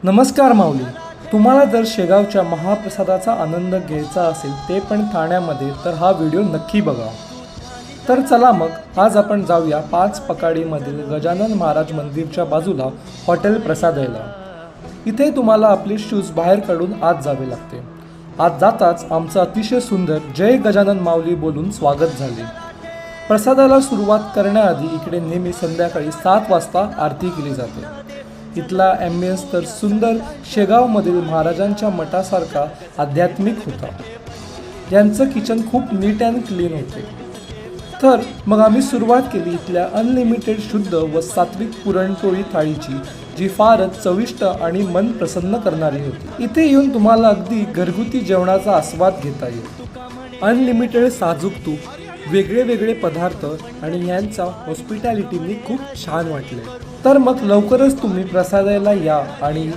नमस्कार माऊली. तुम्हाला जर शेगावच्या महाप्रसादाचा आनंद घ्यायचा असेल ते पण ठाण्यामध्ये तर हा व्हिडिओ नक्की बघा. तर चला मग आज आपण जाऊया पाच पकाडीमधील गजानन महाराज मंदिरच्या बाजूला हॉटेल प्रसादाला. इथे तुम्हाला आपले शूज बाहेर काढून आत जावे लागते. आत जाताच आमचं अतिशय सुंदर जय गजानन माऊली बोलून स्वागत झाले. प्रसादाला सुरुवात करण्याआधी इकडे नेहमी संध्याकाळी 7 वाजता आरती केली जाते. इथला ॲम्बियन्स तर सुंदर शेगावमधील महाराजांच्या मठासारखा आध्यात्मिक होता. यांचं किचन खूप नीट अँड क्लीन होते. तर मग आम्ही सुरुवात केली इथल्या अनलिमिटेड शुद्ध व सात्विक पुरणपोळी थाळीची, जी फारच चविष्ट आणि मन प्रसन्न करणारी होती. इथे येऊन तुम्हाला अगदी घरगुती जेवणाचा आस्वाद घेता येईल. अनलिमिटेड साजूक तूप, वेगळे वेगळे पदार्थ आणि यांचा हॉस्पिटॅलिटीने खूप छान वाटले. तर मग लवकरच तुम्ही प्रसादाला या आणि